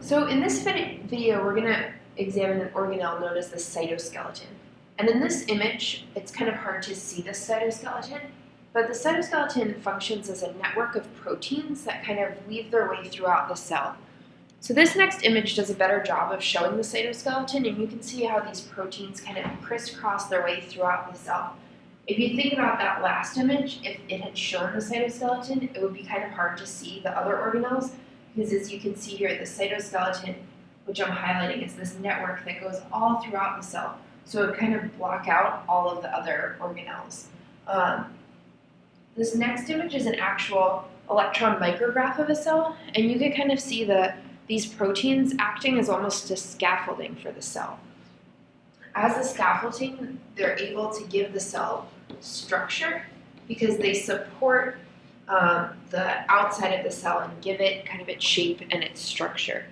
So in this video, we're going to examine an organelle known as the cytoskeleton. And in this image, it's kind of hard to see the cytoskeleton, but the cytoskeleton functions as a network of proteins that kind of weave their way throughout the cell. So this next image does a better job of showing the cytoskeleton, and you can see how these proteins kind of crisscross their way throughout the cell. If you think about that last image, if it had shown the cytoskeleton, it would be kind of hard to see the other organelles, because as you can see here, the cytoskeleton, which I'm highlighting, is this network that goes all throughout the cell. So it would kind of block out all of the other organelles. This next image is an actual electron micrograph of a cell, and you can kind of see these proteins acting as almost a scaffolding for the cell. As the scaffolding, they're able to give the cell structure because they support the outside of the cell and give it kind of its shape and its structure.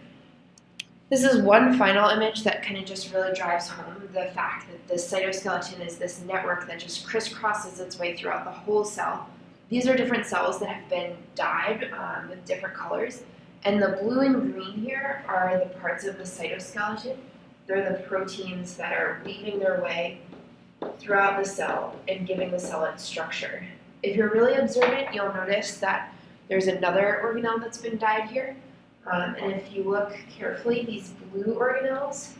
This is one final image that kind of just really drives home the fact that the cytoskeleton is this network that just crisscrosses its way throughout the whole cell. These are different cells that have been dyed with different colors, and the blue and green here are the parts of the cytoskeleton. They're the proteins that are weaving their way throughout the cell and giving the cell its structure. If you're really observant, you'll notice that there's another organelle that's been dyed here. And if you look carefully, these blue organelles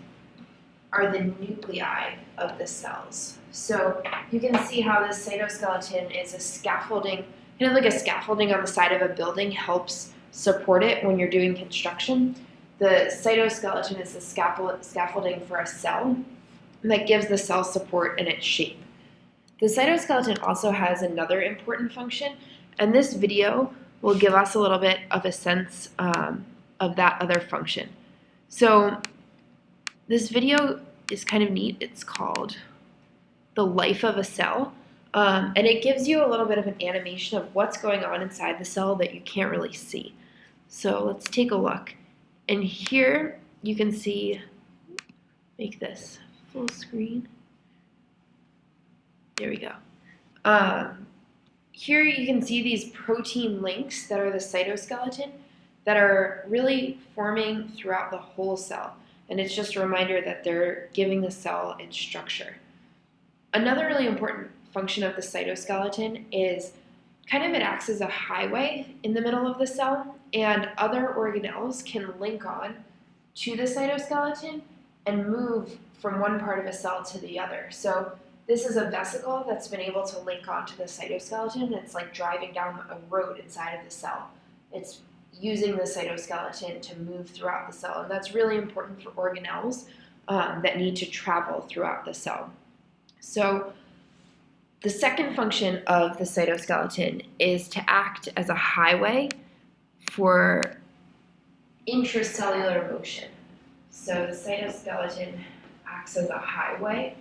are the nuclei of the cells. So you can see how this cytoskeleton is a scaffolding, kind of like a scaffolding on the side of a building helps support it when you're doing construction. The cytoskeleton is the scaffolding for a cell that gives the cell support and its shape. The cytoskeleton also has another important function, and this video will give us a little bit of a sense of that other function. So this video is kind of neat. It's called The Life of a Cell, and it gives you a little bit of an animation of what's going on inside the cell that you can't really see. So let's take a look. And here you can see, make this full screen. There we go. Here you can see these protein links that are the cytoskeleton that are really forming throughout the whole cell. And it's just a reminder that they're giving the cell its structure. Another really important function of the cytoskeleton is it acts as a highway in the middle of the cell, and other organelles can link on to the cytoskeleton and move from one part of a cell to the other. So this is a vesicle that's been able to link onto the cytoskeleton. It's like driving down a road inside of the cell. It's using the cytoskeleton to move throughout the cell, and that's really important for organelles that need to travel throughout the cell. So the second function of the cytoskeleton is to act as a highway for intracellular motion. So the cytoskeleton acts as a highway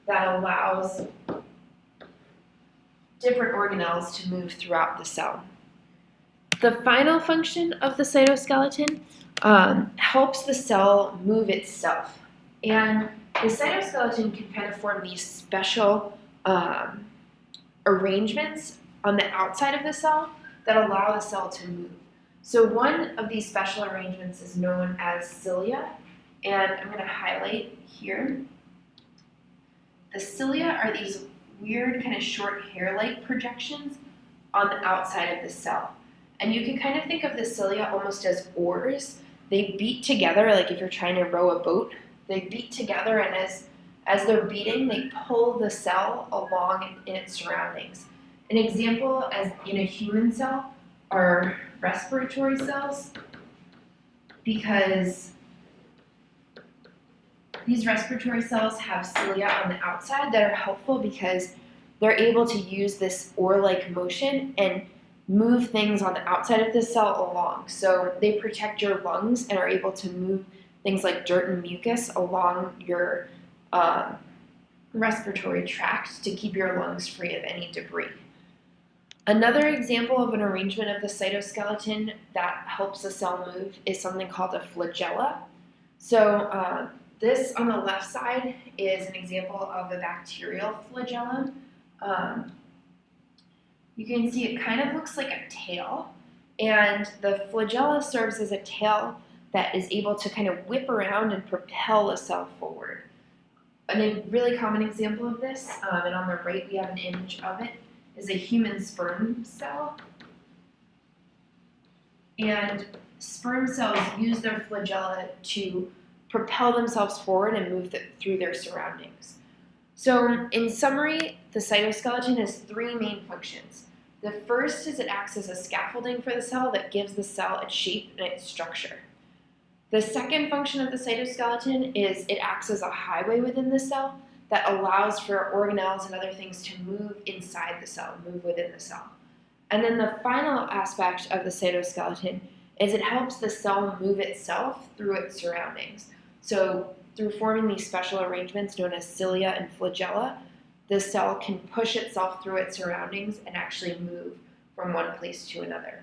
that allows different organelles to move throughout the cell. The final function of the cytoskeleton helps the cell move itself. And the cytoskeleton can kind of form these special arrangements on the outside of the cell that allow the cell to move. So one of these special arrangements is known as cilia, and I'm going to highlight here. The cilia are these weird kind of short hair-like projections on the outside of the cell. And you can kind of think of the cilia almost as oars. They beat together, like if you're trying to row a boat, they beat together, and as they're beating, they pull the cell along in its surroundings. An example as in a human cell are respiratory cells, because these respiratory cells have cilia on the outside that are helpful because they're able to use this oar-like motion and move things on the outside of the cell along. So they protect your lungs and are able to move things like dirt and mucus along your respiratory tract to keep your lungs free of any debris. Another example of an arrangement of the cytoskeleton that helps the cell move is something called a flagella. So this on the left side is an example of a bacterial flagellum. You can see it kind of looks like a tail, and the flagella serves as a tail that is able to kind of whip around and propel a cell forward. And a really common example of this, and on the right we have an image of it, is a human sperm cell. And sperm cells use their flagella to propel themselves forward and move through their surroundings. So in summary, the cytoskeleton has three main functions. The first is it acts as a scaffolding for the cell that gives the cell its shape and its structure. The second function of the cytoskeleton is it acts as a highway within the cell that allows for organelles and other things to move inside the cell, move within the cell. And then the final aspect of the cytoskeleton is it helps the cell move itself through its surroundings. So through forming these special arrangements known as cilia and flagella, the cell can push itself through its surroundings and actually move from one place to another.